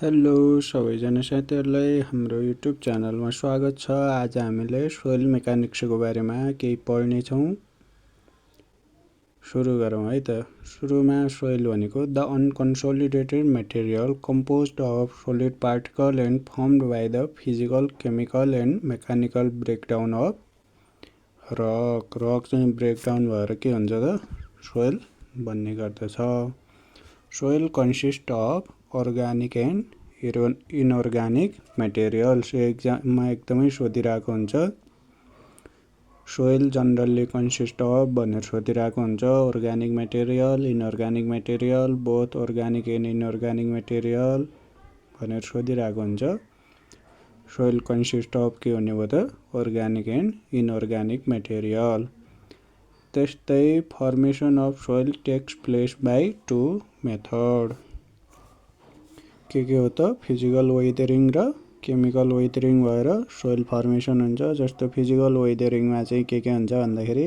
Hello सबैजना साथीहरुलाई हाम्रो YouTube च्यानलमा स्वागत छ। आज हामीले सोइल मेकानिक्सको बारेमा केही पढ्ने छौं। सुरु गरौँ है त। सुरुमा सोइल भनेको the unconsolidated material composed of solid particle and formed by the physical, chemical and mechanical breakdown of rock. Rock चाहिँ ब्रेकडाउन भएर के हुन्छ त सोइल बन्ने गर्दछ। Soil consist of organic and inorganic materials. एक्जाममा एकदमै सोधिरहेको हुन्छ। सोइल जनरली कन्सिस्ट अफ भनेर सोधिरहेको हुन्छ। Organic material, inorganic material, both organic and inorganic material भनेर सोधिरहेको हुन्छ। सोइल कन्सिस्ट अफ के हुने भयो त अर्गानिक एन्ड इनअर्गानिक मटेरियल। त्यस्तै formation of soil takes place by two method. के हो त फिजिकल वेदरिङ र केमिकल वेदरिङ भएर सोइल फर्मेसन हुन्छ। जस्तो फिजिकल वेदरिङमा चाहिँ के हुन्छ भन्दाखेरि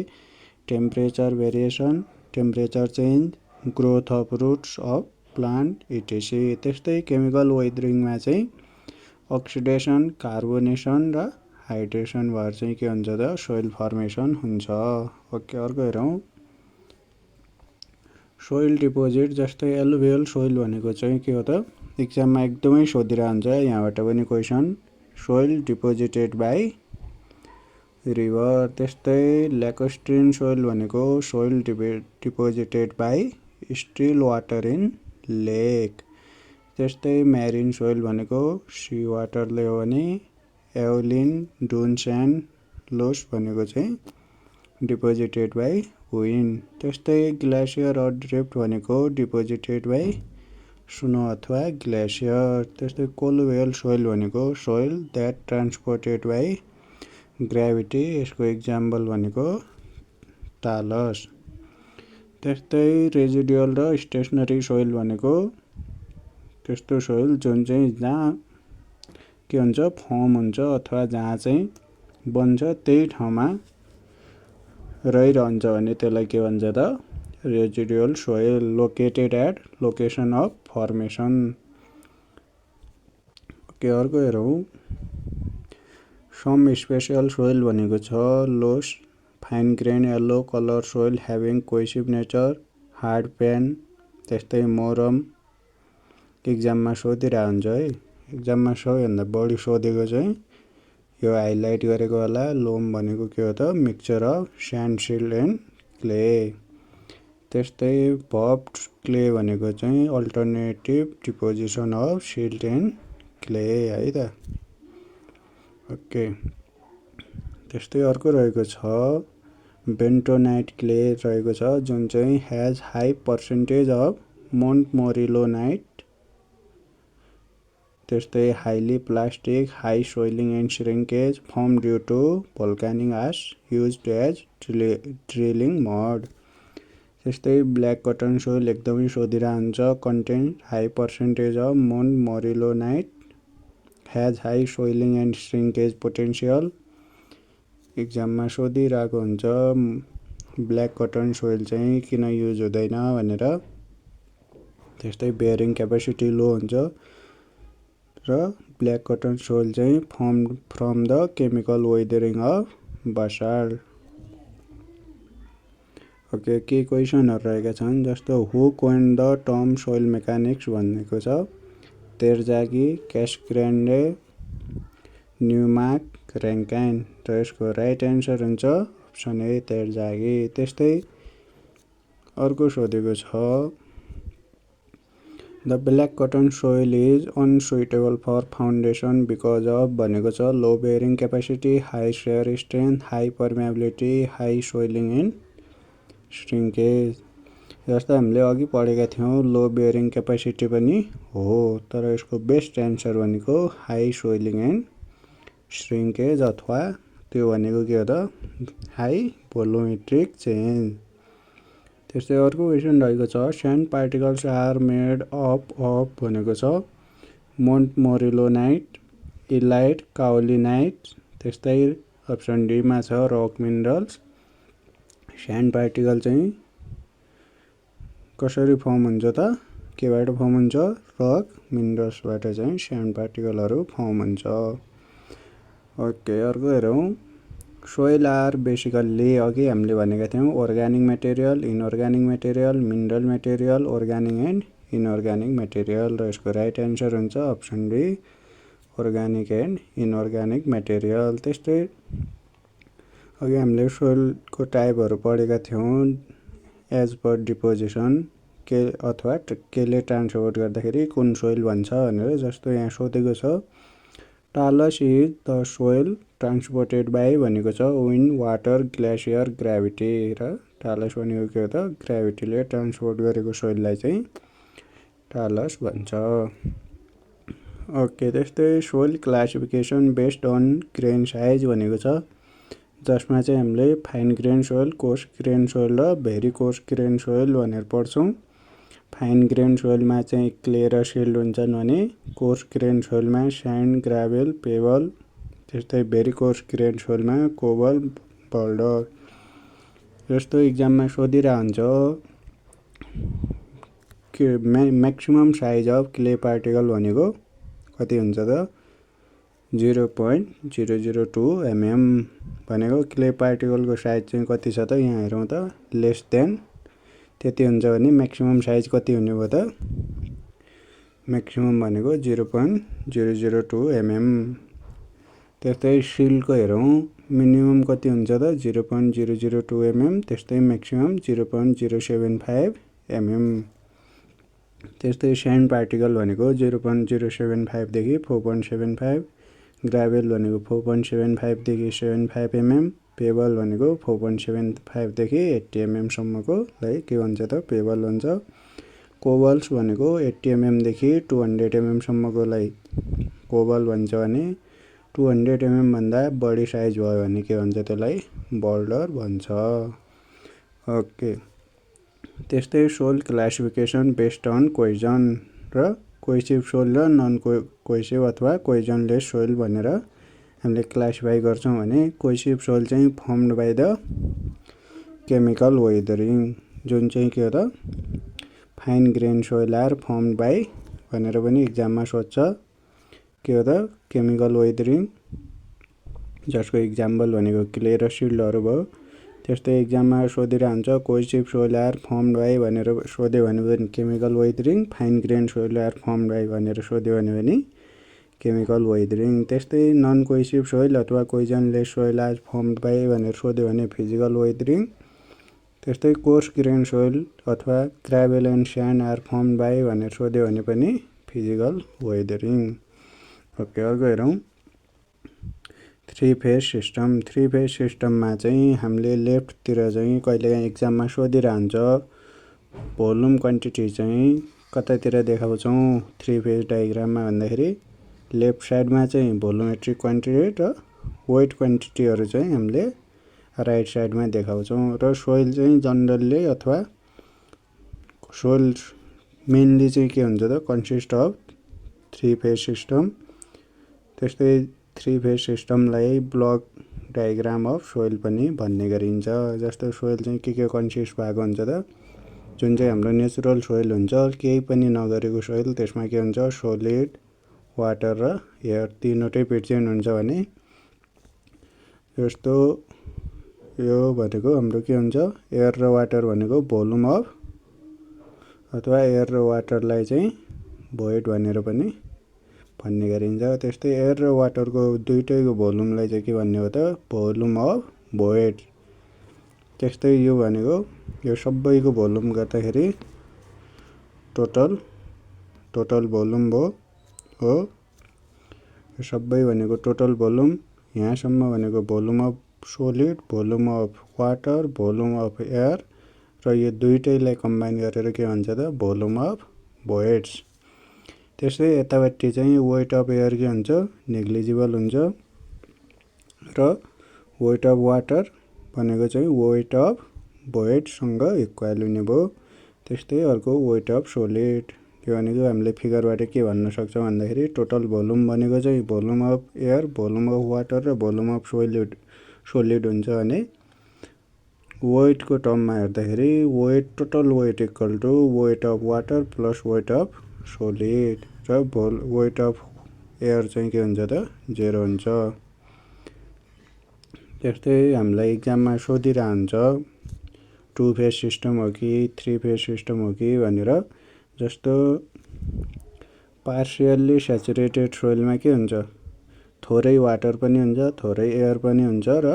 temperature variation, temperature change, growth of roots of plant etc. त्यस्तै केमिकल वेदरिङमा चाहिँ अक्सिडेसन, कार्बोनेसन र हाइड्रेसन भएर चाहिँ के हुन्छ त सोइल फर्मेसन हुन्छ। ओके, अर्को हेरौँ। सोइल डिपोजिट जस्तै एलुभियल सोइल भनेको चाहिँ के हो त एक्जाममा एकदमै सोधिरहेको हुन्छ। यहाँबाट पनि question soil deposited by river. त्यस्तै ल्याकोस्ट्रिन सोइल भनेको soil deposited by still water in lake. त्यस्तै म्यारिन सोइल भनेको सी वाटरले हो भने एओलिन, डुन्स एन्ड लोस भनेको चाहिँ डिपोजिटेड बाइ विन्ड। त्यस्तै ग्लेसियर अर ड्रिफ्ट भनेको डिपोजिटेड बाइ स्नो अथवा ग्लेसियर। त्यस्तै कोलुभियल सोइल भनेको soil that transported by gravity. यसको इक्जाम्पल भनेको तालस। त्यस्तै रेजिडुअल र स्टेसनरी सोइल भनेको त्यस्तो सोइल जुन चाहिँ जहाँ के हुन्छ फर्म हुन्छ अथवा जहाँ चाहिँ बन्छ त्यही ठाउँमा रहिरहन्छ भने त्यसलाई के भन्छ त residual soil. Located at location of formation. Okay, अर्को हेरौँ। सम स्पेशल सोइल भनेको छ loess, fine grain yellow colour soil having cohesive nature, hard pan. त्यस्तै मोरम। एक्जाममा सोधिरहेको हुन्छ है। एक्जाममा सबैभन्दा बढी सोधेको चाहिँ यो हाइलाइट गरेको होला। लोम भनेको के हो त mixture of sand, silt and clay. त्यस्तै पफ्ड क्ले भनेको चाहिँ alternative deposition of silt and clay है त। ओके, त्यस्तै अर्को रहेको छ बेन्टोनाइट क्ले रहेको छ जुन चाहिँ has high percentage of montmorillonite. त्यस्तै highly plastic, high swelling and shrinkage, form due to volcanic ash used as drilling mud. त्यस्तै ब्ल्याक कटन सोइल एकदमै सोधिरहेको हुन्छ। Content high percentage of montmorillonite, has high swelling and shrinkage potential. एक्जाममा सोधिरहेको हुन्छ black cotton soil चाहिँ किन use हुँदैन भनेर। त्यस्तै बेयरिङ क्यापेसिटी लो हुन्छ र ब्ल्याक कटन सोइल चाहिँ form from the chemical weathering of basalt. Okay, के क्वेसनहरू रहेका छन् जस्तो who coined the term soil mechanics भनेको छ तेर्जागी, क्यासग्रान्डे, न्युमार्क, ऱ्याङ्काइन। र यसको राइट एन्सर हुन्छ अप्सन ए तेर्जागी। त्यस्तै अर्को सोधेको छ the black cotton soil is unsuitable for foundation because of भनेको छ low bearing capacity, high shear strength, high permeability, high swelling and shrinkage. जस्तो हामीले अघि पढेका थियौँ लो बेयरिङ क्यापेसिटी पनि हो, तर यसको बेस्ट एन्सर भनेको हाई सोइलिङ एन्ड श्रिङ्केज अथवा त्यो भनेको के हो त हाई भोलोमेट्रिक चेन्ज। त्यस्तै अर्को क्वेसन रहेको छ sand particles are made of भनेको छ मोन्टमोरिलोनाइट, इलाइट, काओलिनाइट। त्यस्तै अप्सन डीमा छ रक मिनरल्स। स्यान्ड पार्टिकल चाहिँ कसरी फर्म हुन्छ त केबाट फर्म हुन्छ रक मिनरल्सबाट चाहिँ स्यान्ड पार्टिकलहरू फर्म हुन्छ। ओके, अर्को हेरौँ। सोइल आर बेसिकल्ली अघि हामीले भनेका थियौँ organic material, inorganic material, mineral material, organic and inorganic material र यसको राइट एन्सर हुन्छ option B organic and inorganic material. त्यस्तै अघि हामीले सोइलको टाइपहरू पढेका थियौँ एज पर डिपोजिसन के अथवा केले ट्रान्सपोर्ट गर्दाखेरि कुन सोइल भन्छ भनेर। जस्तो यहाँ सोधेको छ talus is the soil transported by भनेको छ विन्ड, वाटर, ग्लेसियर, ग्राभिटी र टालस भनेको के हो त ग्राभिटीले ट्रान्सपोर्ट गरेको सोइललाई चाहिँ टालस भन्छ। ओके, त्यस्तै soil classification based on grain size भनेको छ जसमा चाहिँ हामीले fine grain soil, coarse grain soil र भेरी कोर्स ग्रेन सोइल भनेर पढ्छौँ। फाइन ग्रेन सोइलमा चाहिँ क्ले र सिल्ड हुन्छन् भने कोर्स ग्रेन सोइलमा स्यान्ड, ग्राभेल, पेबल, त्यस्तै भेरी कोर्स ग्रेन सोइलमा कोबल, बल्डर। जस्तो इक्जाममा सोधिरहेको हुन्छ के maximum size of clay particle भनेको कति हुन्छ त 0.002 mm भनेको क्ले पार्टिकलको साइज चाहिँ कति छ त यहाँ हेरौँ त लेस देन त्यति हुन्छ भने म्याक्सिमम साइज कति हुने भयो त म्याक्सिमम भनेको 0.002 mm। त्यस्तै सिल्डको हेरौँ मिनिमम कति हुन्छ त 0.002 mm, त्यस्तै म्याक्सिमम 0.075 mm। त्यस्तै स्यान्ड पार्टिकल भनेको 0.075 देखि 4.75, ग्राभेल भनेको 4.75 देखि 75 mm, पेबल भनेको 4.75 देखि 80 mm सम्मको लाई के भन्छ त पेबल भन्छ। कोबल्स भनेको 80 mm देखि 200 mm सम्मको लाई कोबल भन्छ भने 200 mm भन्दा बढी साइज भयो भने के भन्छ त्यसलाई बल्डर भन्छ। ओके, त्यस्तै soil classification based on cohesion र कोहेसिभ सोइल र नन कोहेसिभ अथवा कोहेजनलेस सोइल भनेर हामीले क्लासिफाई गर्छौँ भने कोहेसिभ सोइल चाहिँ formed by the chemical weathering जुन चाहिँ के हो त fine grain soil are formed by भनेर पनि इक्जाममा सोध्छ के हो त केमिकल वेदरिङ जसको इक्जाम्पल भनेको क्ले र सिल्डहरू भयो। त्यस्तै इक्जाममा सोधिरहन्छ cohesive soil are formed by भनेर सोध्यो भने पनि chemical weathering, fine grain soil are formed by भनेर सोध्यो भने पनि केमिकल वेदरिङ। त्यस्तै नन कोहेसिभ सोइल अथवा cohesionless soil are formed by भनेर सोध्यो भने फिजिकल वेदरिङ। त्यस्तै कोर्स ग्रेन सोइल अथवा gravel and sand are formed by भनेर सोध्यो भने पनि फिजिकल वेदरिङ। ओके, अर्को हेरौँ three phase system. Three phase सिस्टममा चाहिँ हामीले लेफ्टतिर चाहिँ कहिलेकाहीँ इक्जाममा सोधिरहन्छ भोल्युम क्वान्टिटी चाहिँ कतातिर देखाउँछौँ थ्री फेज डायग्राममा भन्दाखेरि लेफ्ट साइडमा चाहिँ भोल्युमेट्रिक क्वान्टिटी र वेट क्वान्टिटीहरू चाहिँ हामीले राइट साइडमा देखाउँछौँ र सोइल चाहिँ जनरली अथवा सोइल मेनली चाहिँ के हुन्छ त consist of three phase system. त्यस्तै थ्री फेज सिस्टमलाई ब्लक डायग्राम अफ सोइल पनि भन्ने गरिन्छ। जस्तो सोइल चाहिँ के कन्सिस्ट भएको हुन्छ त जुन चाहिँ हाम्रो नेचुरल सोइल हुन्छ केही पनि नगरेको सोइल त्यसमा के हुन्छ सोलिड, वाटर र एयर तीनवटै प्रेजेन्ट हुन्छ भने जस्तो यो भनेको हाम्रो के हुन्छ एयर र वाटर भनेको भोल्युम अफ अथवा एयर र वाटरलाई चाहिँ भोइड भनेर पनि भन्ने गरिन्छ। त्यस्तै एयर र वाटरको दुईटैको भोल्युमलाई चाहिँ के भन्ने हो त भोल्युम अफ भोइड। त्यस्तै यो भनेको यो सबैको भोल्युम गर्दाखेरि टोटल भोल्युम भयो हो। यो सबै भनेको टोटल भोल्युम, यहाँसम्म भनेको volume of solid, volume of water, volume of air र यो दुईटैलाई कम्बाइन गरेर के भन्छ त भोल्युम अफ भोइड्स। त्यस्तै यतापट्टि चाहिँ वेट अफ एयर के हुन्छ नेग्लिजिबल हुन्छ र वेट अफ वाटर भनेको चाहिँ वेट अफ भोइडसँग इक्वल हुने भयो। त्यस्तै अर्को वेट अफ सोलिड त्यो भनेको हामीले फिगरबाट के भन्न सक्छौँ भन्दाखेरि टोटल भोल्युम भनेको चाहिँ volume of air, volume of water र भोल्युम अफ सोलिड हुन्छ भने वेटको टर्ममा हेर्दाखेरि weight total weight equal to weight of water plus weight of solid. र वेट अफ एयर चाहिँ के हुन्छ त 0 हुन्छ। त्यस्तै हामीलाई एक्जाममा सोधिरहन्छ 2 फेज सिस्टम हो कि 3 फेज सिस्टम हो कि भनेर। जस्तो पार्शियल्ली स्याचुरेटेड सोइलमा के हुन्छ, थोरै वाटर पनि हुन्छ, थोरै एयर पनि हुन्छ र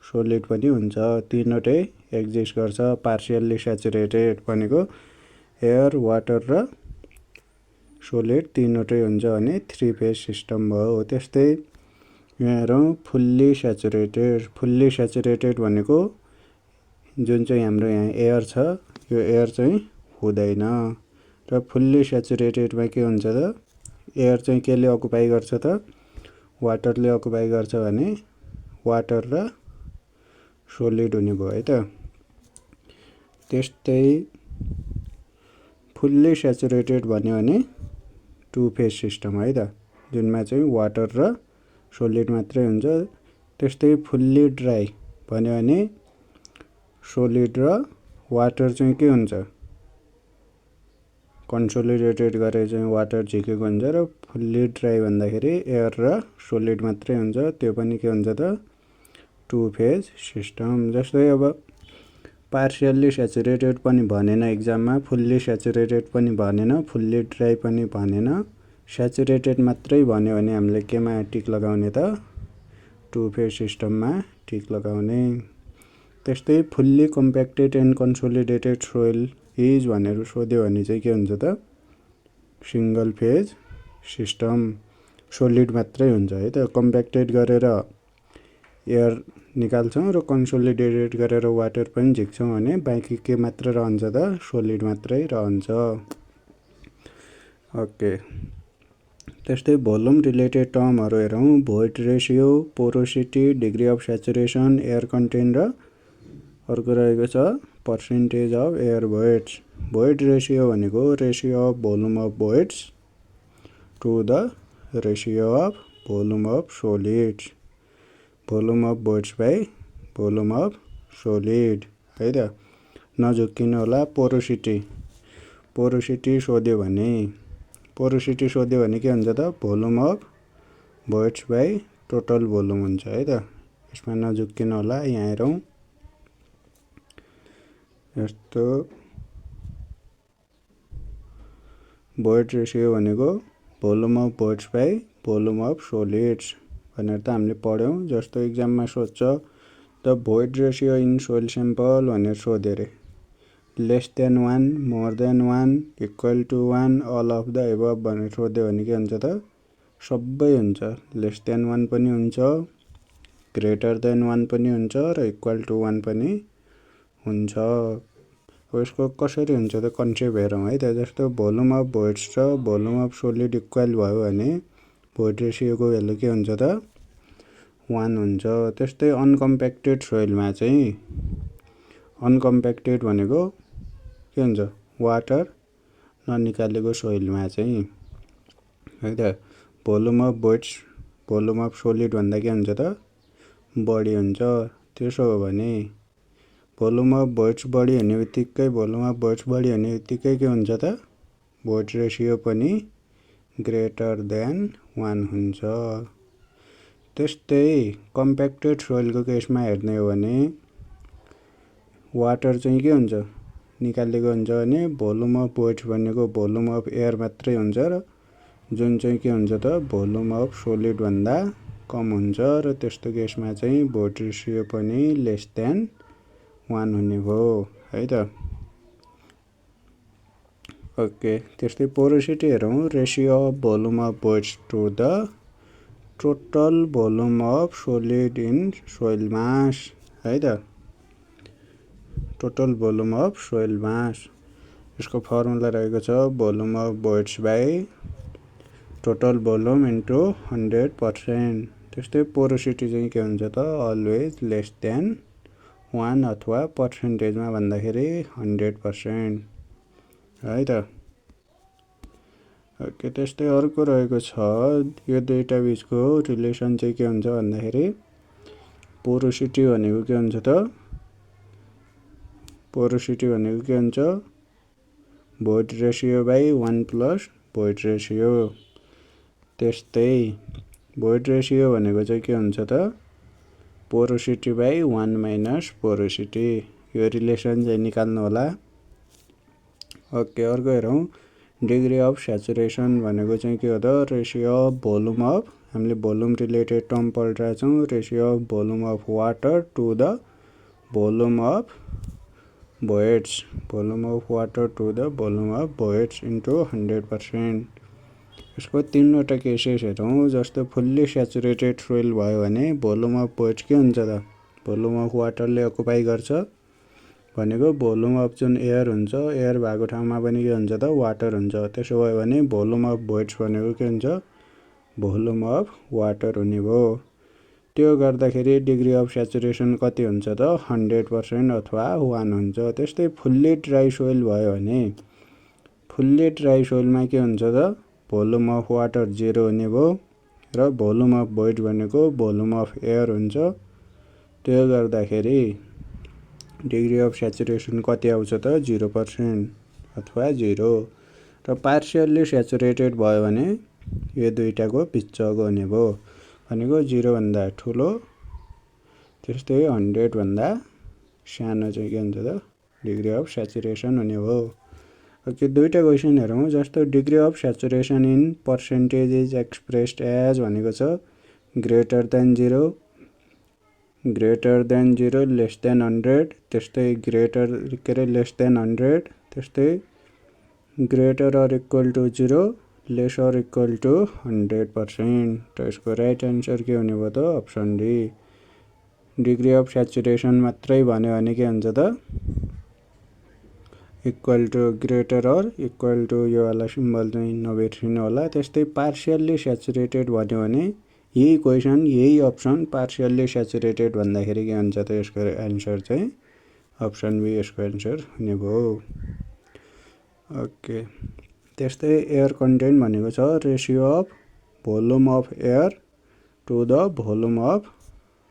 सोलिड पनि हुन्छ, तीनवटै एक्जिस्ट गर्छ। पार्शियल्ली स्याचुरेटेड भनेको एयर, वाटर र सोलिड तीनवटै हुन्छ भने 3 फेज सिस्टम भयो। त्यस्तै यहाँ हेरौँ फुल्ली स्याचुरेटेड भनेको जुन चाहिँ हाम्रो यहाँ एयर छ, यो एयर चाहिँ हुँदैन। र फुल्ली स्याचुरेटेडमा के हुन्छ त, एयर चाहिँ केले अकुपाई गर्छ त, वाटरले अकुपाई गर्छ भने वाटर र सोलिड हुने भयो है त। त्यस्तै फुल्ली स्याचुरेटेड भन्यो भने 2 फेज सिस्टम है त, जुनमा चाहिँ वाटर र सोलिड मात्रै हुन्छ। त्यस्तै फुल्ली ड्राई भन्यो भने सोलिड र वाटर चाहिँ के हुन्छ, कन्सोलिडेटेड गरेर चाहिँ वाटर झिकेको हुन्छ र फुल्ली ड्राई भन्दाखेरि एयर र सोलिड मात्रै हुन्छ, त्यो पनि के हुन्छ त 2 फेज सिस्टम। जस्तै अब पार्शियल्ली स्याचुरेटेड पनि भनेन एक्जाममा, फुल्ली स्याचुरेटेड पनि भनेन, फुल्ली ड्राई पनि भनेन, स्याचुरेटेड मात्रै भन्यो भने हामीले केमा टिक लगाउने त 2 फेज सिस्टममा टिक लगाउने। त्यस्तै fully compacted and consolidated soil is भनेर सोध्यो भने चाहिँ के हुन्छ त सिङ्गल फेज सिस्टम, सोलिड मात्रै हुन्छ है त। कम्प्याक्टेड गरेर एयर निकाल्छौँ र कन्सोलिडेटेड गरेर वाटर पनि झिक्छौँ भने बाँकी के मात्र रहन्छ त सोलिड मात्रै रहन्छ। ओके, त्यस्तै भोल्युम रिलेटेड टर्महरू हेरौँ। Void ratio, porosity, degree of saturation, air content र अर्को रहेको छ percentage of air voids. Void ratio भनेको ratio of volume of voids to the ratio of volume of solids, volume of voids by volume of solid है त। नझुक्किनु होला। Porosity सोध्यो भने के हुन्छ त volume of voids by total volume हुन्छ है त। यसमा नझुक्किनु होला। यहाँ हेरौँ यस्तो भोइड रेसियो भनेको volume of voids by volume of solids भनेर त हामीले पढ्यौँ। जस्तो एक्जाममा सोध्छ the void ratio in soil sample भनेर सोध्यो अरे, less than 1, more than 1, equal to 1, all of the above भनेर सोध्यो भने के हुन्छ त सबै हुन्छ। लेस देन 1 पनि हुन्छ, ग्रेटर देन 1 पनि हुन्छ र इक्वल टु 1 पनि हुन्छ। अब यसको कसरी हुन्छ त कन्सेप्ट हेरौँ है त। जस्तो भोल्युम अफ भोइड्स र भोल्युम अफ सोलिड इक्वल भयो भने भोइड रेसियोको भ्यालु के हुन्छ त 1 हुन्छ। त्यस्तै अनकम्प्याक्टेड सोइलमा चाहिँ, अनकम्प्याक्टेड भनेको के हुन्छ वाटर ननिकालेको सोइलमा चाहिँ है त volume of voids volume of solid भन्दा के हुन्छ त बढी हुन्छ। त्यसो हो भने भोल्युम अफ भोइड्स बढी हुने बित्तिकै के हुन्छ त भोइड रेसियो पनि ग्रेटर देन 1 हुन्छ। त्यस्तै कम्प्याक्टेड सोइलको केसमा हेर्ने हो भने वाटर चाहिँ के हुन्छ निकालेको हुन्छ भने भोल्युम अफ भोइड्स भनेको भोल्युम अफ एयर मात्रै हुन्छ र जुन चाहिँ के हुन्छ त भोल्युम अफ सोलिड भन्दा कम हुन्छ र त्यस्तो केसमा चाहिँ भोइड रेसियो पनि लेस देन 1 हुने भयो है त। ओके, त्यस्तै पोरोसिटी हेरौँ। Ratio of volume of voids to the total volume of solid in soil mass है त, total volume of soil mass. यसको फर्मुला रहेको छ volume of voids by total volume into 100%। त्यस्तै पोरोसिटी चाहिँ के हुन्छ त अलवेज लेस देन 1 अथवा पर्सेन्टेजमा भन्दाखेरि 100% है त। ओके, त्यस्तै अर्को रहेको छ यो दुईटा बिचको रिलेसन चाहिँ के हुन्छ भन्दाखेरि पोरोसिटी भनेको के हुन्छ त void ratio by 1 plus void ratio. त्यस्तै भोइड रेसियो भनेको चाहिँ के हुन्छ त पोरोसिटी बाई 1 माइनस पोरोसिटी। यो रिलेसन चाहिँ निकाल्नु होला। ओके, अर्को हेरौँ। डिग्री अफ स्याचुरेसन भनेको चाहिँ के हो त रेसियो अफ भोल्युम अफ, हामीले भोल्युम रिलेटेड टर्म पढिरहेको छौँ। Ratio of volume of water to the volume of voids, volume of water to the volume of voids into 100%। यसको तीनवटा केसेस हेरौँ। जस्तो फुल्ली स्याचुरेटेड सोइल भयो भने भोल्युम अफ भोइड्स के हुन्छ त भोल्युम अफ वाटरले अकुपाई गर्छ भनेको भोल्युम अफ जुन एयर हुन्छ, एयर भएको ठाउँमा पनि के हुन्छ त वाटर हुन्छ। त्यसो भयो भने भोल्युम अफ भोइड्स भनेको के हुन्छ भोल्युम अफ वाटर हुने भयो। त्यो गर्दाखेरि डिग्री अफ स्याचुरेसन कति हुन्छ त 100% अथवा 1 हुन्छ। त्यस्तै फुल्ली ड्राई सोइल भयो भने फुल्ली ड्राई सोइलमा के हुन्छ त भोल्युम अफ वाटर 0 हुने भयो र भोल्युम अफ भोइड भनेको भोल्युम अफ एयर हुन्छ। त्यो गर्दाखेरि डिग्री अफ स्याचुरेसन कति आउँछ त 0% अथवा 0। र पार्सियल्ली स्याचुरेटेड भयो भने यो दुईटाको बिचको हुने भयो भनेको 0 भन्दा ठुलो त्यस्तै 100 भन्दा सानो चाहिँ के हुन्छ त डिग्री अफ स्याचुरेसन हुने भयो। ओके, दुईटा क्वेसन हेरौँ। जस्तो degree of saturation in percentage is expressed as भनेको छ greater than 0, greater than 0, less than 100, त्यस्तै लेस देन 100, त्यस्तै greater or equal to 0, less or equal to 100%। त यसको राइट एन्सर के हुने भयो त option D. Degree of saturation मात्रै भन्यो भने के हुन्छ त equal to greater or equal to यो वाला सिम्बल चाहिँ नबिर्सिनु होला। त्यस्तै पार्सियल्ली स्याचुरेटेड भन्यो भने यही क्वेसन यही अप्सन पार्सियल्ली स्याचुरेटेड भन्दाखेरि के हुन्छ त यसको एन्सर चाहिँ अप्सन बी यसको एन्सर हुने भयो। ओके, त्यस्तै एयर कन्टेन्ट भनेको छ ratio of volume of air to the volume of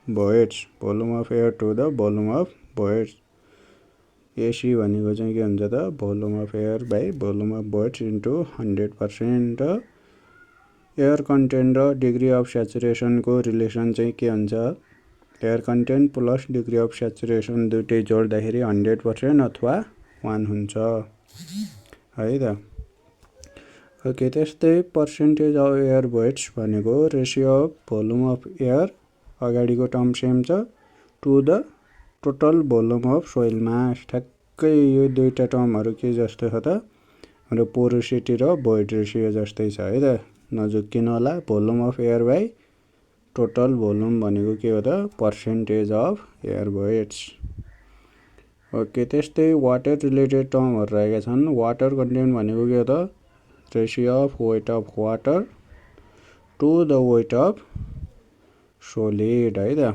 voids, volume of air to the volume of voids. AC भनेको चाहिँ के हुन्छ त volume of air by volume of voids into 100%। र एयर कन्टेन्ट र degree of स्याचुरेसनको relation चाहिँ के हुन्छ air content plus degree of saturation दुइटै जोड्दाखेरि 100% अथवा 1 हुन्छ है त। ओके, त्यस्तै पर्सेन्टेज अफ एयर भोइड्स भनेको ratio of volume of air अगाडिको टर्म सेम छ to the total volume of soil mass. ठ्याक्कै यो दुईटा टर्महरू के जस्तो छ त हाम्रो पोरोसिटी र भोइड रेसियो जस्तै छ है त। नझुक्किनु होला। Volume of air by total volume भनेको के हो त percentage of air voids. Okay, त्यस्तै वाटर रिलेटेड टर्महरू रहेका छन्। वाटर कन्टेन्ट भनेको के हो त ratio of weight of water to the weight of solid है त।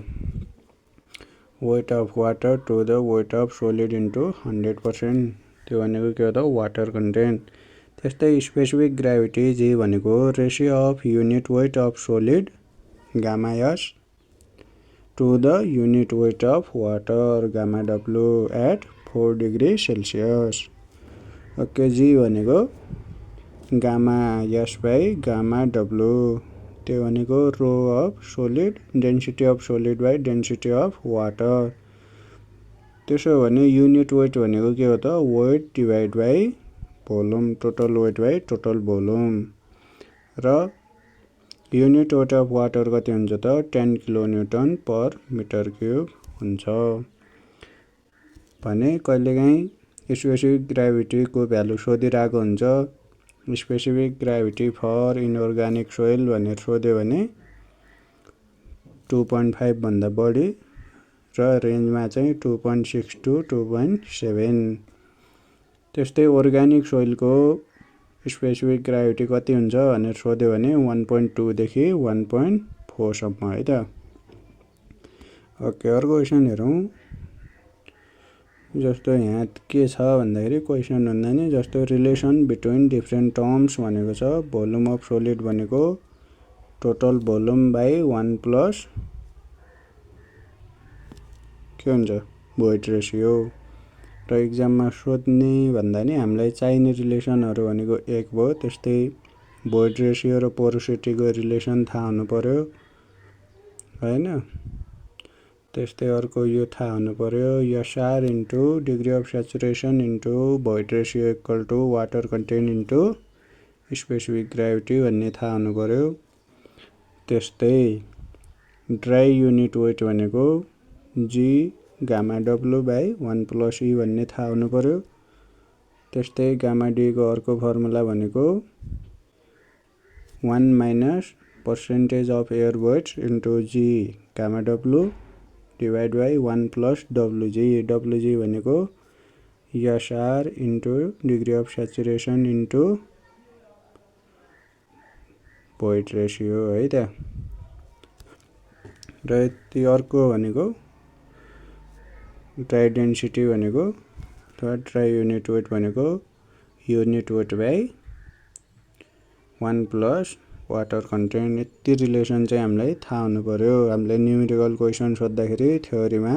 Weight of water to the weight of solid into 100%। त्यो भनेको के हो त वाटर कन्टेन्ट। त्यस्तै स्पेसिफिक ग्राभिटी जी भनेको ratio of unit weight of solid gamma S to the unit weight of water gamma W at 4 degree Celsius. Okay, G भनेको gamma S by gamma W, त्यो भनेको rho of solid density of solid by density of water. त्यसो भने unit weight भनेको के हो त weight divide by volume, total weight by total volume. र युनिट वेट अफ वाटर कति हुन्छ त 10 kilo newton per metre cube हुन्छ भने कहिलेकाहीँ स्पेसिफिक ग्राभिटीको भ्यालु सोधिरहेको हुन्छ। Specific gravity for inorganic soil भनेर सोध्यो भने 2.5 भन्दा बढी र रेन्जमा चाहिँ 2.6 टु 2.7। त्यस्तै अर्ग्यानिक सोइलको स्पेसिफिक ग्राभिटी कति हुन्छ भनेर सोध्यो भने 1.2 देखि 1.4 सम्म है त। ओके, अर्को क्वेसन हेरौँ। जस्तो यहाँ के छ भन्दाखेरि क्वेसन भन्दा नि जस्तो रिलेसन बिट्विन डिफ्रेन्ट टर्म्स भनेको छ भोल्युम अफ सोलिड भनेको टोटल भोल्युम बाई 1 प्लस के हुन्छ भोइड रेसियो। र इक्जाममा सोध्ने भन्दा नि हामीलाई चाहिने रिलेसनहरू भनेको एक भयो। त्यस्तै भोइड रेसियो र पोरोसिटीको रिलेसन थाहा हुनु पर्यो हैन। त्यस्तै अर्को यो थाहा हुनु पर्यो, SR into degree of saturation into void ratio equal to water content into specific gravity भन्ने थाहा हुनु पर्यो। त्यस्तै ड्राई युनिट वेट भनेको G gamma W by 1 plus E भन्ने थाहा हुनु पर्यो। त्यस्तै गामा डी को अर्को फर्मुला भनेको 1 minus percentage of air weights into G gamma W divide by 1 plus WG. WG भनेको SR into degree of saturation into void ratio है त। र यति अर्को भनेको ड्राई डेन्सिटी भनेको अथवा ड्राई युनिट वेट भनेको unit weight by 1 plus water content. यति रिलेसन चाहिँ हामीलाई थाहा हुनु पर्यो। हामीलाई न्युमेरिकल क्वेसन सोद्धाखेरि थ्योरीमा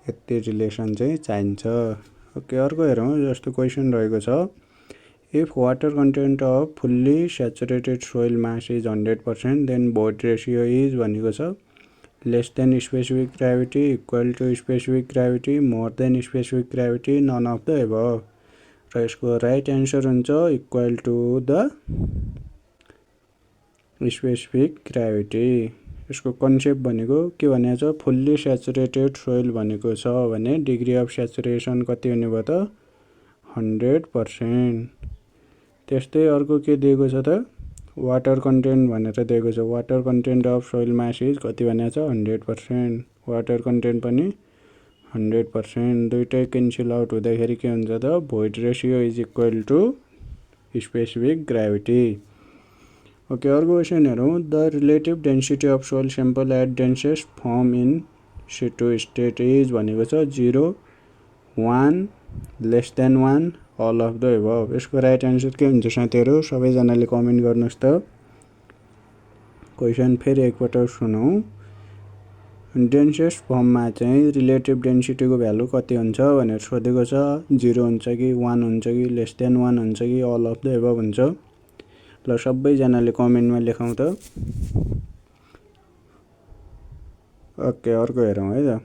यति रिलेसन चाहिँ चाहिन्छ। ओके, अर्को हेरौँ। जस्तो क्वेसन रहेको छ, if water content of fully saturated soil mass is 100% then void ratio is भनेको छ less than specific gravity, equal to specific gravity, more than specific gravity, none of the above. र यसको right answer हुन्छ equal to the specific gravity. यसको concept भनेको के भनेको छ, फुल्ली स्याचुरेटेड सोइल भनेको छ भने डिग्री अफ स्याचुरेसन कति हुने भयो त 100%। त्यस्तै अर्को के दिएको छ त, वाटर कन्टेन्ट भनेर दिएको छ। Water content of soil mass is कति भनेको छ 100%। वाटर कन्टेन्ट पनि 100%। दुइटै क्यान्सल आउट हुँदाखेरि के हुन्छ त, void ratio is equal to specific gravity. Okay, अर्को क्वेसन हेरौँ। The relative density of soil sample at densest form in situ state is भनेको छ 0, 1, less than 1, all of the above. यसको राइट एन्सर के हुन्छ साथीहरू, सबैजनाले कमेन्ट गर्नुहोस् त। क्वेसन फेरि एकपटक सुनौँ। डेन्सेस्ट फर्ममा चाहिँ रिलेटिभ डेन्सिटीको भ्यालु कति हुन्छ भनेर सोधेको छ। 0 हुन्छ कि 1 हुन्छ कि लेस देन 1 हुन्छ कि अल अफ द एबभ हुन्छ। ल सबैजनाले कमेन्टमा लेखौँ त। ओके, अर्को हेरौँ है त।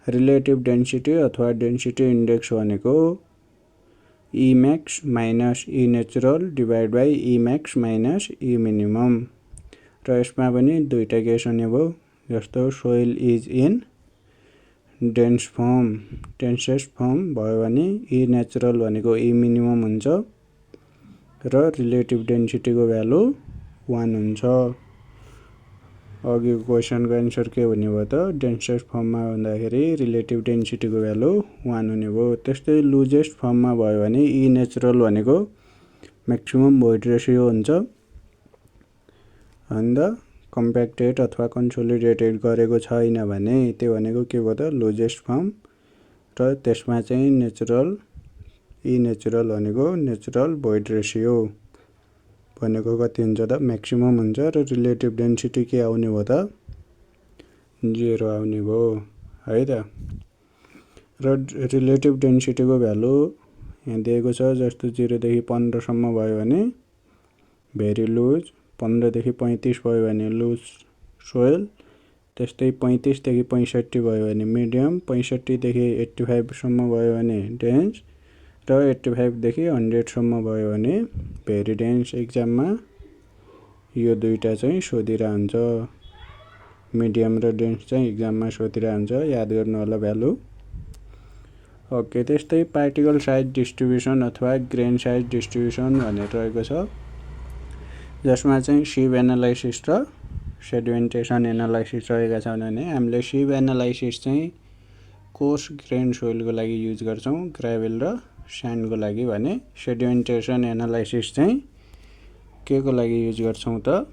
रिलेटिभ डेन्सिटी अथवा डेन्सिटी इन्डेक्स भनेको e max minus e natural divide by e max minus e minimum. र यसमा पनि दुईटा केस हुने भयो। जस्तो soil is in dense form, densest form भयो भने ई नेचुरल भनेको ई मिनिमम हुन्छ र रिलेटिभ डेन्सिटीको भ्यालु 1 हुन्छ। अघिको क्वेसनको एन्सर के हुने भयो त, डेन्सेस्ट फर्ममा हुँदाखेरि रिलेटिभ डेन्सिटीको भ्यालु 1 हुने भयो। त्यस्तै लुजेस्ट फर्ममा भयो भने ई नेचुरल भनेको म्याक्सिमम भोइड रेसियो हुन्छ। अन्त कम्प्याक्टेड अथवा कन्सोलिडेटेड गरेको छैन भने त्यो भनेको के भयो त, लुजेस्ट फर्म। र त्यसमा चाहिँ नेचुरल ई नेचुरल भनेको नेचुरल भोइड रेसियो भनेको कति हुन्छ त, म्याक्सिमम हुन्छ। र रिलेटिभ डेन्सिटी के आउने भयो त, 0 आउने भयो है त। र रिलेटिभ डेन्सिटीको भ्यालु यहाँ दिएको छ। जस्तो 0 देखि 15 सम्म भयो भने भेरी लुज, 15 देखि 35 भयो भने लुज सोइल। त्यस्तै 35 देखि 65 भयो भने मिडियम, 65 देखि 85 सम्म भयो भने डेन्स, र 85 देखि 100 सम्म भयो भने भेरी डेन्स। एक्जाममा यो दुईटा चाहिँ सोधिरहन्छ, मिडियम र डेन्स चाहिँ एक्जाममा सोधिरहन्छ, याद गर्नु होला भ्यालु। ओके, त्यस्तै पार्टिकल साइज डिस्ट्रिब्युसन अथवा ग्रेन साइज डिस्ट्रिब्युसन भनेर रहेको छ, जसमा चाहिँ सिभ एनालाइसिस र सेडिमेन्टेसन एनालाइसिस रहेका छन् भने हामीले सिभ एनालाइसिस चाहिँ कोर्स ग्रेन सोइलको लागि युज गर्छौँ, ग्राभेल र स्यान्डको लागि भने सेडिमेन्टेसन एनालाइसिस चाहिँ के को लागि युज गर्छौँ त,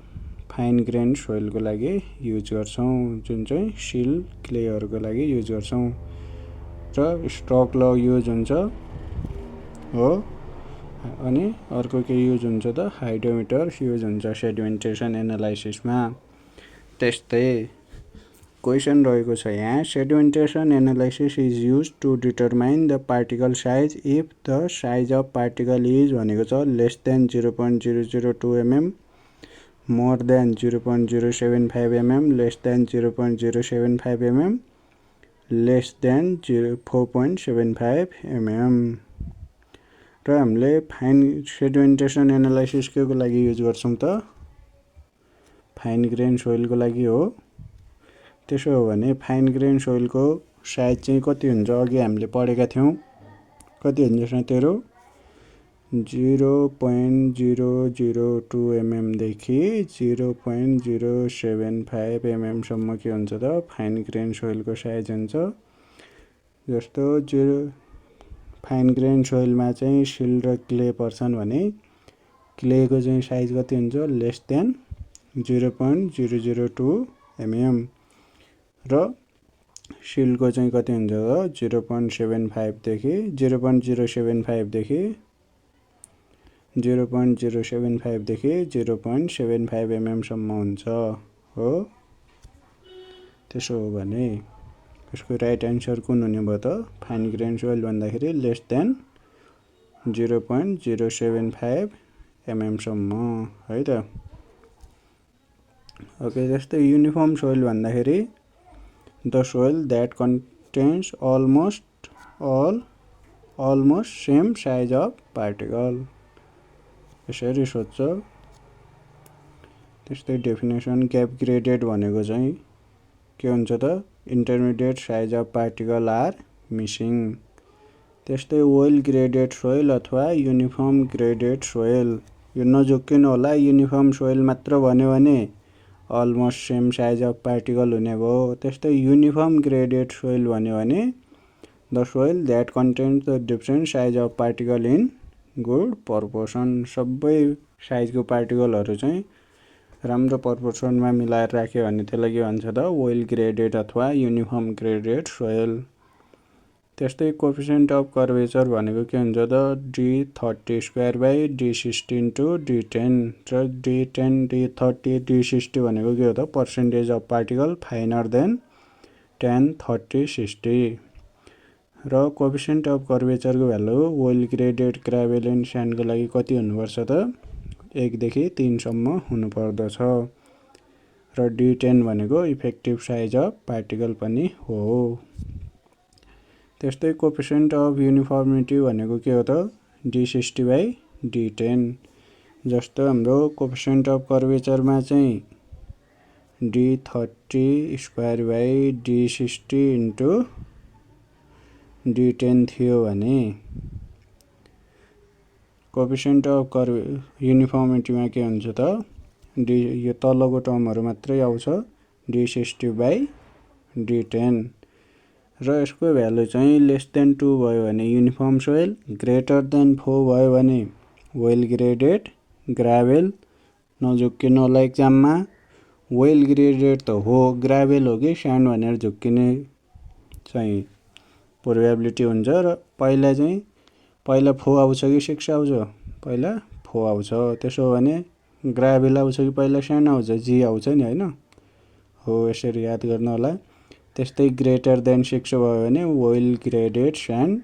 फाइन ग्रेन सोइलको लागि युज गर्छौँ, जुन चाहिँ सिल क्लेहरूको लागि युज गर्छौँ। र स्ट्रोक ल युज हुन्छ हो। अनि अर्को के युज हुन्छ त, हाइड्रोमिटर युज हुन्छ सेडिमेन्टेसन एनालाइसिसमा। त्यस्तै क्वेसन रहेको छ यहाँ sedimentation analysis is use to determine the particle size if the size of particle is भनेको छ less than 0.002 mm, more than 0.075 mm, less than 0.075 mm, less than 4.75 mm। र हामीले फाइन सेडिमेन्टेसन एनालाइसिस के को लागि युज गर्छौं त fine grain सोइलको लागि हो। त्यसो हो भने फाइन ग्रेन सोइलको साइज चाहिँ कति हुन्छ अघि हामीले पढेका थियौं कति हुन्छ साथीहरु 0.002 mm देखि 0.075 mm सम्म के हुन्छ त फाइन ग्रेन सोइलको साइज हुन्छ। जस्तो फाइन ग्रेन सोइलमा चाहिँ सिल र क्ले पर्छन् भने क्लेको चाहिँ साइज कति हुन्छ लेस देन 0.002 mm र सिलको चाहिँ कति हुन्छ त 0.75 देखि 0.075 देखि 0.075 mm सम्म हुन्छ हो। त्यसो हो भने यसको राइट आन्सर कुन हुने भयो त फाइन ग्रेन सोइल भन्दाखेरि लेस देन 0.075 mm सम्म है त। ओके जस्तै युनिफर्म सोइल भन्दाखेरि the soil that contains almost same size of particle यसरी सोध्छ। त्यस्तै डेफिनेसन गैप ग्रेडेड भनेको चाहिँ के हुन्छ त intermediate size of particle are missing. त्यस्तै वेल ग्रेडेड सोइल अथवा युनिफर्म ग्रेडेड सोइल यो नझुक्किनु होला युनिफर्म सोइल मात्र भन्यो भने almost same size of particle हुने भयो। त्यस्तै युनिफर्म ग्रेडेड सोइल भन्यो भने the soil that contains the different size of particle in good proportion सबै साइजको पार्टिकलहरु चाहिँ राम्रो प्रपोर्सनमा मिलाएर राख्यो भने त्यसलाई के भन्छ त वेल ग्रेडेड अथवा युनिफर्म ग्रेडेड सोइल। त्यस्तै कोएफिसिएन्ट अफ कर्वेचर भनेको के हुन्छ त d30²/d60 * d10 र d10 d30 d60 भनेको के हो त percentage of particle finer than 10 30 60 र कोएफिसिएन्ट अफ कर्वेचरको value well graded gravel and स्यान्डको लागि कति हुनुपर्छ त 1 देखि 3 सम्म हुनुपर्दछ र d10 भनेको इफेक्टिभ साइज अफ पार्टिकल पनि हो। त्यस्तै कोएफिसिएन्ट अफ युनिफर्मिटी भनेको के हो त d60/d10 जस्तो हाम्रो कोएफिसिएन्ट अफ कर्वेचरमा चाहिँ d30²/d60 * d10 थियो भने कोएफिसिएन्ट अफ युनिफर्मिटीमा के हुन्छ त यो तलको टर्महरु मात्रै आउँछ d60/d10 र यसको भ्यालु चाहिँ लेस देन 2 भयो भने युनिफर्म सोइल ग्रेटर देन 4 भयो भने वेल ग्रेडेड ग्राभेल नझुक्किनु होला एक्जाममा वेल ग्रेडेड त हो ग्राभेल हो कि स्यान्ड भनेर झुक्किने चाहिँ प्रोबेबिलिटी हुन्छ र पहिला 4 आउँछ कि 6 आउँछ पहिला 4 आउँछ। त्यसो हो भने ग्राभेल आउँछ कि पहिला स्यान्ड आउँछ जी आउँछ नि हैन हो यसरी याद गर्नु होला। त्यस्तै ग्रेटर देन 6 भयो भने वेल ग्रेडेड स्यान्ड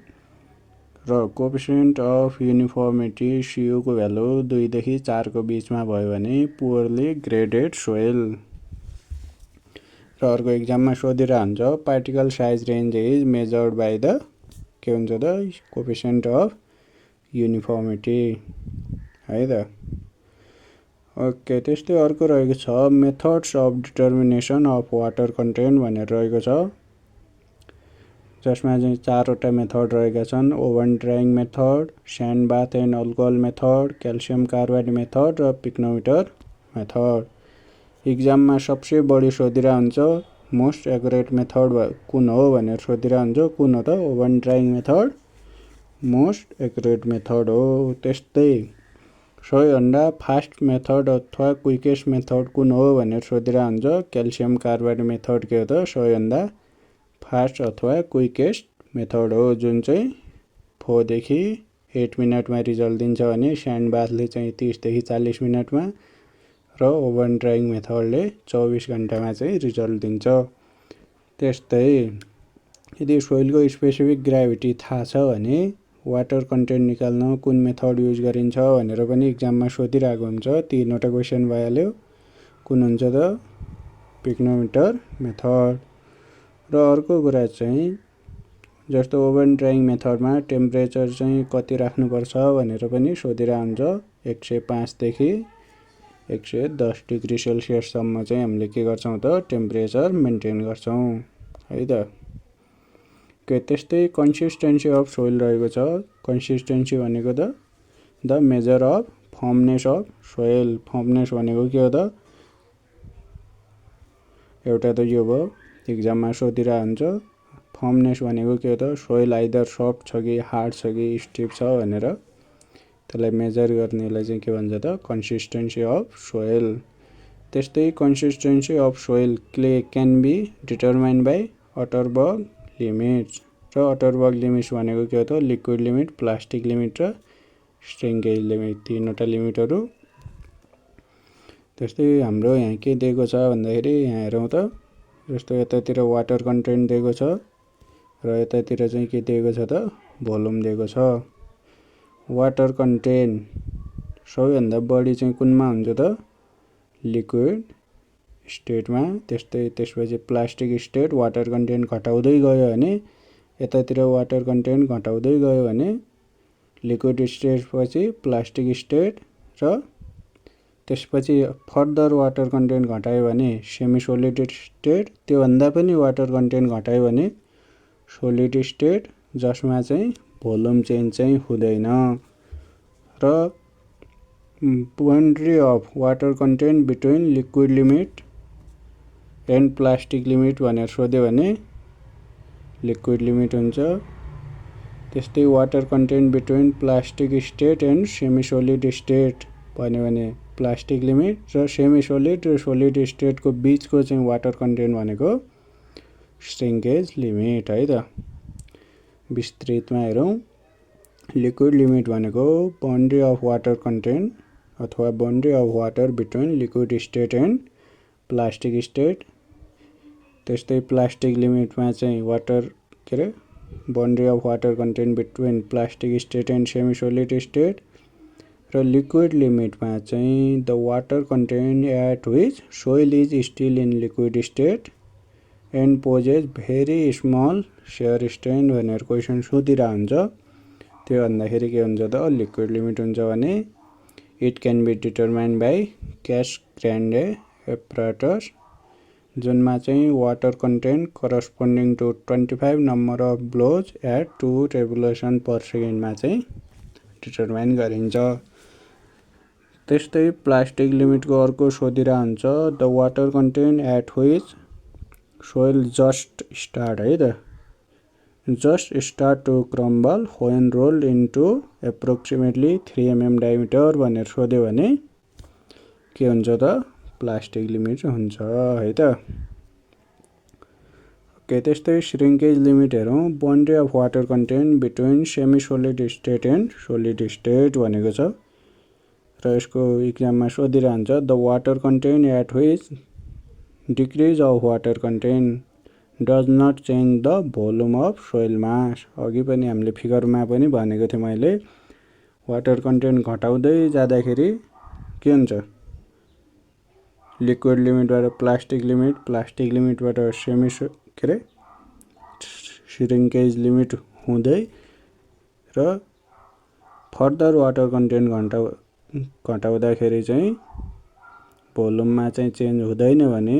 र कोएफिसिएन्ट अफ युनिफर्मिटी CU को भ्यालु 2 देखि 4 को बीचमा भयो भने पुअरली ग्रेडेड सोइल। र अर्को एक्जाममा सोधिरा हुन्छ particle size range is measured by the के हुन्छ त कोएफिसिएन्ट अफ युनिफर्मिटी है त। ओके त्यस्तै अर्को रहेको छ methods of determination of water content भनेर रहेको छ जसमा चाहिँ 4 वटा मेथड रहेका छन् oven drying method sand bath and alcohol method calcium carbide method र पिक्नोमिटर मेथड। एक्जाममा सबसे बढी सोधिरा हुन्छ मोस्ट एक्युरेट मेथड कुन हो भनेर सोधिरा हुन्छ कुन हो त oven drying method most accurate method हो। त्यस्तै सबैभन्दा फास्ट मेथड अथवा क्विकेस्ट मेथड कुन हो भनेर सोधिरा हुन्छ क्याल्सियम कार्बाइड मेथड के हो त सबैभन्दा फास्ट अथवा क्विकेस्ट मेथड हो जुन चाहिँ 4 देखि 8 मिनेटमा रिजल्ट दिन्छ भने स्यान्ड बाथले चाहिँ 30 देखि 40 मिनेटमा र ओभन ड्राइङ मेथडले 24 घण्टामा चाहिँ रिजल्ट दिन्छ। त्यस्तै यदि सोइलको स्पेसिफिक ग्राभिटी थाहा छ भने वाटर कन्टेन्ट निकाल्न कुन मेथड युज गरिन्छ भनेर पनि इक्जाममा सोधिरहेको हुन्छ। तीनवटा क्वेसन भइहाल्यो। कुन हुन्छ त पिक्नोमिटर मेथड। र अर्को कुरा चाहिँ जस्तो ओभन ड्राइङ मेथडमा टेम्परेचर चाहिँ कति राख्नुपर्छ भनेर पनि सोधिरहेको हुन्छ। 105 देखि 110 डिग्री सेल्सियससम्म चाहिँ हामीले के गर्छौँ त टेम्परेचर मेन्टेन गर्छौँ है त। त्यस्तै कन्सिस्टेन्सी अफ सोइल रहेको छ। कन्सिस्टेन्सी भनेको the measure of firmness of soil. Firmness भनेको के हो त एउटा त यो भयो इक्जाममा सोधिरहेको हुन्छ। फर्मनेस भनेको के हो त सोइल आइदर सफ्ट छ कि हार्ड छ कि स्टिफ छ भनेर त्यसलाई मेजर गर्नेलाई चाहिँ के भन्छ त कन्सिस्टेन्सी अफ सोइल। त्यस्तै consistency of soil can be determine by Atterberg limits. र अटरबर्ग लिमिट्स भनेको के हो त लिक्विड लिमिट, प्लास्टिक लिमिट र श्रिङ्केज लिमिट। तीनवटा लिमिटहरू। त्यस्तै हाम्रो यहाँ के दिएको छ भन्दाखेरि यहाँ हेरौँ त जस्तो यतातिर वाटर कन्टेन्ट दिएको छ र यतातिर चाहिँ के दिएको छ त भोल्युम दिएको छ। वाटर कन्टेन्ट सबैभन्दा बढी चाहिँ कुनमा हुन्छ त लिक्विड स्टेटमा। त्यसपछि प्लास्टिक स्टेट वाटर कन्टेन्ट घटाउँदै गयो भने यतातिर वाटर कन्टेन्ट घटाउँदै गयो भने लिक्विड स्टेट पछि प्लास्टिक स्टेट र त्यसपछि फर्दर वाटर कन्टेन्ट घटायो भने सेमी सोलिड स्टेट, त्योभन्दा पनि वाटर कन्टेन्ट घटायो भने सोलिड स्टेट जसमा चाहिँ भोल्युम चेन्ज चाहिँ हुँदैन। र boundary of water content between liquid limit and plastic limit भनेर सोध्यो भने लिक्विड लिमिट हुन्छ। त्यस्तै water content between plastic state and semi solid state भन्यो भने प्लास्टिक लिमिट र सेमी सोलिड र सोलिड स्टेटको बिचको चाहिँ वाटर कन्टेन्ट भनेको श्रिङ्केज लिमिट है त। विस्तृतमा हेरौँ लिक्विड लिमिट भनेको बाउन्ड्री अफ वाटर कन्टेन्ट अथवा boundary of water between liquid state and plastic state. त्यस्तै प्लास्टिक लिमिटमा चाहिँ वाटर के अरे boundary of water content between plastic state and semi solid state. र लिक्विड लिमिटमा चाहिँ the water content at which soil is still in liquid state and poses very small shear strain भनेर question सोधिरहेको हुन्छ। त्यो भन्दाखेरि के हुन्छ त लिक्विड लिमिट हुन्छ भने it can be determine by Casagrande apparatus जुनमा चाहिँ water content corresponding to 25 number of blows at 2 revolution per सेकेन्डमा चाहिँ डिटरमाइन गरिन्छ। त्यस्तै प्लास्टिक लिमिटको अर्को सोधिरहेको हुन्छ the water content at which soil just start है त just start to crumble when rolled into approximately 3 mm diameter भनेर सोध्यो भने के हुन्छ त प्लास्टिक लिमिट हुन्छ है त। ओके त्यस्तै श्रिङ्केज लिमिट हेरौँ boundary of water content between semi solid state and solid state भनेको छ र यसको इक्जाममा सोधिरहेको हुन्छ the water content at which decrease of water content does not change the volume of soil mass. अघि पनि हामीले फिगरमा पनि भनेको थिएँ मैले वाटर कन्टेन्ट घटाउँदै जाँदाखेरि के हुन्छ लिक्विड लिमिटबाट प्लास्टिक लिमिटबाट सेमी के अरे श्रिङ्केज लिमिट हुँदै र फर्दर वाटर कन्टेन्ट घटाउँदाखेरि चाहिँ भोल्युममा चाहिँ चेन्ज हुँदैन भने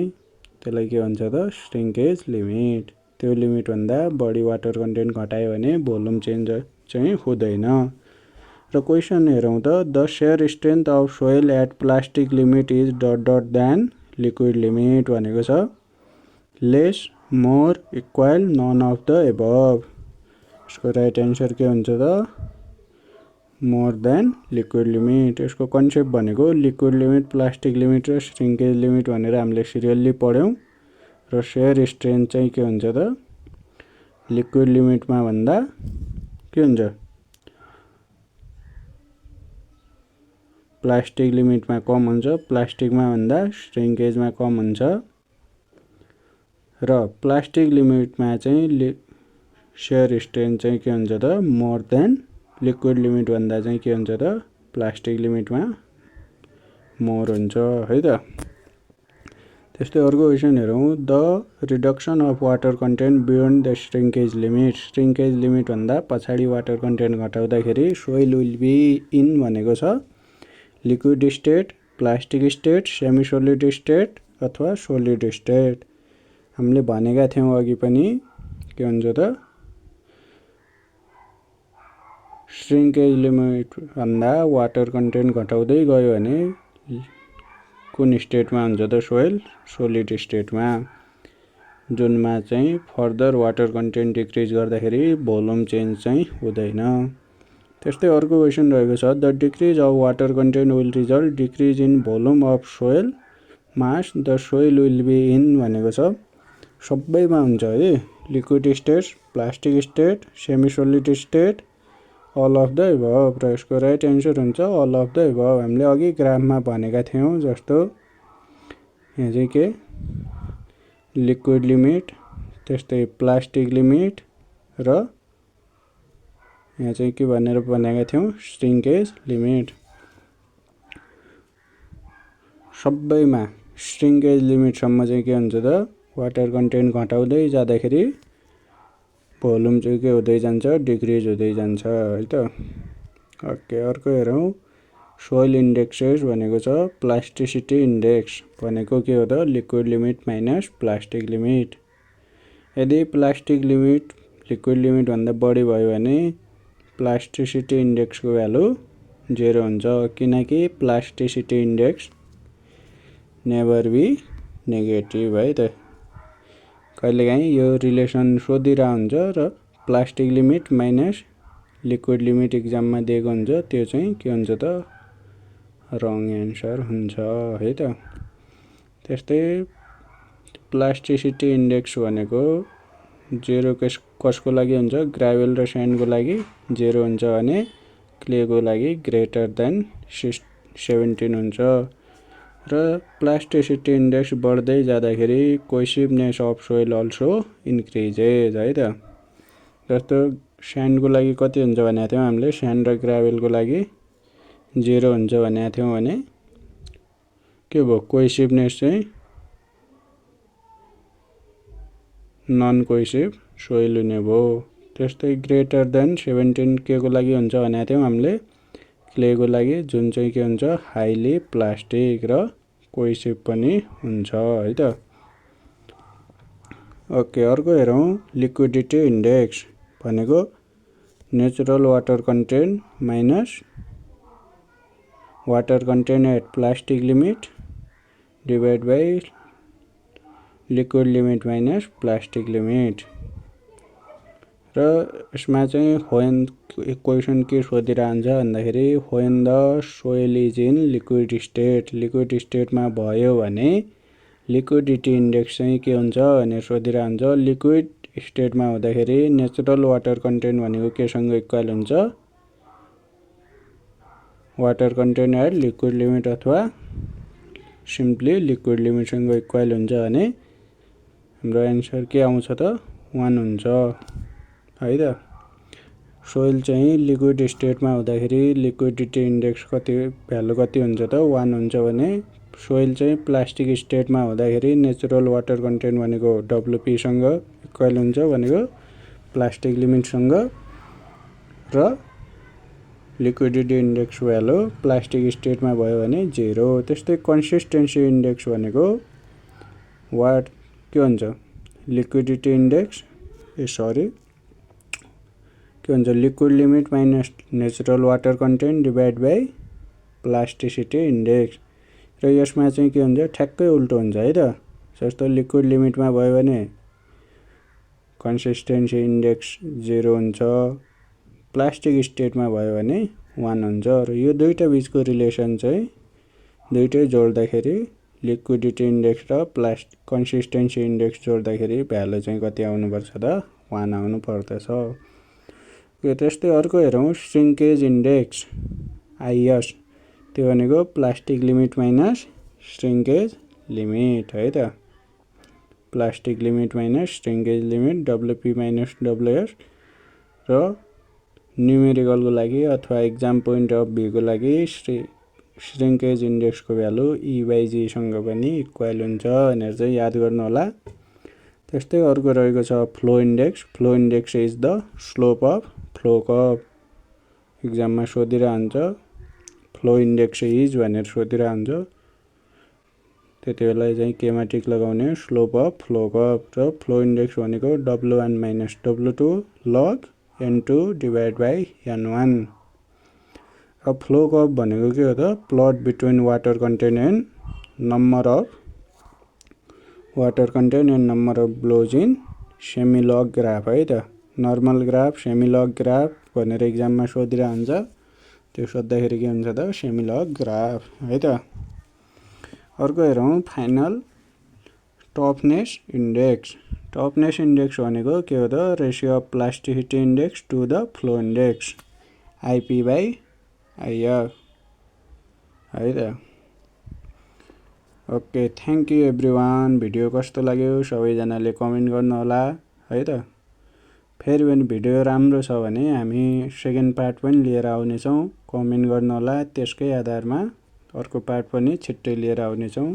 त्यसलाई के भन्छ त श्रिङ्केज लिमिट। त्यो लिमिटभन्दा बढी वाटर कन्टेन्ट घटायो भने भोल्युम चेन्ज चाहिँ हुँदैन। र क्वेसन हेरौँ त the shear strength of soil at plastic limit is dot then liquid limit भनेको छ less more equal none of the above. यसको राइट एन्सर के हुन्छ त मोर देन लिक्विड लिमिट। यसको कन्सेप्ट भनेको लिक्विड लिमिट प्लास्टिक लिमिट र shrinkage limit भनेर हामीले सिरियल्ली पढ्यौँ र सेयर स्ट्रेन्थ चाहिँ के हुन्छ त लिक्विड लिमिटमा भन्दा के हुन्छ प्लास्टिक लिमिटमा कम हुन्छ, प्लास्टिकमा भन्दा श्रिङ्केजमा कम हुन्छ र प्लास्टिक लिमिटमा चाहिँ सेयर स्ट्रेन चाहिँ के हुन्छ त मोर देन लिक्विड लिमिट भन्दा चाहिँ के हुन्छ त प्लास्टिक लिमिटमा मोर हुन्छ है त। त्यस्तै अर्को क्वेसन हेरौँ। The reduction of water content beyond the shrinkage limit. Shrinkage limit भन्दा पछाडि वाटर कन्टेन्ट घटाउँदाखेरि सोइल विल बी इन भनेको छ liquid state, plastic state, semi solid state अथवा सोलिड स्टेट। हामीले भनेका थियौँ अघि पनि के हुन्छ त श्रिङ्केज लिमिट भन्दा वाटर कन्टेन्ट घटाउँदै गयो भने कुन स्टेटमा हुन्छ त सोइल सोलिड स्टेटमा, जुनमा चाहिँ फर्दर वाटर कन्टेन्ट डिक्रिज गर्दाखेरि भोल्युम चेन्ज चाहिँ हुँदैन। त्यस्तै अर्को क्वेसन रहेको छ। The decrease of water content will result decrease in volume of soil mass the soil will be in भनेको छ सबैमा हुन्छ है, liquid state, plastic state, semi solid state, all of the above. र यसको राइट एन्सर हुन्छ all of the above. हामीले अघि ग्राफमा भनेका थियौँ जस्तो यहाँ चाहिँ के लिक्विड लिमिट, त्यस्तै प्लास्टिक लिमिट र यहाँ चाहिँ के भनेर भनेका थियौँ श्रिङ्केज लिमिट। सबैमा श्रिङ्केज लिमिटसम्म चाहिँ के हुन्छ त वाटर कन्टेन्ट घटाउँदै जाँदाखेरि भोल्युम चाहिँ के हुँदै जान्छ डिक्रिज हुँदै जान्छ है त। ओके अर्को हेरौँ। सोइल इन्डेक्सेस भनेको छ प्लास्टिसिटी इन्डेक्स भनेको के हो त liquid limit minus plastic limit. यदि प्लास्टिक लिमिट लिक्विड लिमिट भन्दा बढी भयो भने प्लास्टिसिटी इन्डेक्सको भ्यालु 0 हुन्छ, किनकि plasticity index never be negative है त। कहिलेकाहीँ यो रिलेसन सोधिरहेको हुन्छ र plastic limit minus liquid limit इक्जाममा दिएको हुन्छ, त्यो चाहिँ के हुन्छ त रङ एन्सर हुन्छ है त। त्यस्तै प्लास्टिसिटी इन्डेक्स भनेको 0 कसको लागि हुन्छ ग्राभेल र स्यान्डको लागि 0 हुन्छ भने क्लेको लागि ग्रेटर देन 17 हुन्छ। र प्लास्टिसिटी इन्डेक्स बढ्दै जाँदाखेरि कोहेसिभनेस अफ सोइल अल्सो इन्क्रिजेज है त। जस्तो स्यान्डको लागि कति हुन्छ भनेको थियौँ हामीले, स्यान्ड र ग्राभेलको लागि 0 हुन्छ भनेको थियौँ भने के भयो कोहेसिभनेस चाहिँ नन कोहेसिभ सोइल हुने भयो। त्यस्तै ग्रेटर देन 17 के को लागि हुन्छ भनेको थियौँ हामीले क्लेको लागि, जुन चाहिँ के हुन्छ हाइली प्लास्टिक र कोहेसिभ पनि हुन्छ है त। ओके अर्को हेरौँ। लिक्विडिटी इन्डेक्स भनेको natural water content minus water content at plastic limit divide by liquid limit minus plastic limit. र यसमा चाहिँ व्हेन क्वेसन के सोधिरहन्छ भन्दाखेरि when the soil is in liquid state, liquid स्टेटमा भयो भने लिक्विडिटी इन्डेक्स चाहिँ के हुन्छ भनेर सोधिरहन्छ। लिक्विड स्टेटमा हुँदाखेरि नेचुरल वाटर कन्टेन्ट भनेको केसँग इक्वल हुन्छ water content at liquid limit अथवा सिम्पली लिक्विड लिमिटसँग इक्वल हुन्छ भने हाम्रो एन्सर के आउँछ त 1 हुन्छ है त। सोइल चाहिँ लिक्विड स्टेटमा हुँदाखेरि लिक्विडिटी इन्डेक्स कति भ्यालु कति हुन्छ त 1 हुन्छ भने सोइल चाहिँ प्लास्टिक स्टेटमा हुँदाखेरि नेचुरल वाटर कन्टेन्ट भनेको WP सँग इक्वल हुन्छ भनेको प्लास्टिक लिमिटसँग र लिक्विडिटी इन्डेक्स भ्यालु प्लास्टिक स्टेटमा भयो भने 0। त्यस्तै कन्सिस्टेन्सी इन्डेक्स भनेको वाट के हुन्छ लिक्विडिटी इन्डेक्स के हुन्छ liquid limit minus natural water content divide by plasticity index. र यसमा चाहिँ के हुन्छ ठ्याक्कै उल्टो हुन्छ है त। जस्तो लिक्विड लिमिटमा भयो भने कन्सिस्टेन्सी इन्डेक्स 0 हुन्छ, प्लास्टिक स्टेटमा भयो भने 1 हुन्छ। र यो दुईटा बिचको रिलेसन चाहिँ दुईटै जोड्दाखेरि लिक्विडिटी इन्डेक्स र कन्सिस्टेन्सी इन्डेक्स जोड्दाखेरि भ्यालु चाहिँ कति आउनुपर्छ त 1 आउनु पर्दछ। त्यस्तै अर्को हेरौँ। श्रिङ्केज इन्डेक्स IS त्यो भनेको plastic limit minus shrinkage limit है त। Plastic limit minus shrinkage limit WP minus WS र न्युमेरिकलको लागि अथवा एक्जाम पोइन्ट अफ भ्यूको लागि श्रिङ्केज इन्डेक्सको भ्यालु E/G सँग पनि इक्वल हुन्छ भनेर चाहिँ याद गर्नु होला। त्यस्तै अर्को रहेको छ flow index. Flow index is the slope of flow curve. एक्जाममा सोधिरहन्छ फ्लो इन्डेक्स इज भनेर सोधिरहन्छ, त्यति बेला चाहिँ केमा टिक लगाउने स्लोप अफ फ्लो कर्भ। र फ्लो इन्डेक्स भनेको W1 minus W2 log N2 divide by N1। अब फ्लो कर्भ भनेको के हो त plot between water content and number of water content and number of blows in semi log graph है त। Normal graph semi log graph भनेर एक्जाममा सोधिरहन्छ, त्यो सोद्धाखेरि के हुन्छ त सेमी लग ग्राफ है त। अर्को हेरौँ final toughness index. Toughness index भनेको के हो त ratio of plasticity index to the flow index IP by आयग है त। Okay thank you everyone. Video कस्तो लाग्यो सबैजनाले कमेन्ट गर्नु होला है त। फेरि पनि भिडियो राम्रो छ भने हामी सेकेन्ड पार्ट पनि लिएर आउनेछौँ, कमेन्ट गर्नु होला। त्यसकै आधारमा अर्को पार्ट पनि छिट्टै लिएर आउनेछौँ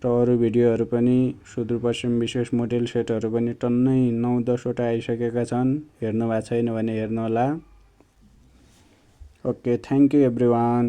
र अरू भिडियोहरू पनि सुदूरपश्चिम विशेष मोडेल सेटहरू पनि टन्नै 9-10 वटा आइसकेका छन्, हेर्नु भएको छैन भने हेर्नु होला। Okay thank you everyone.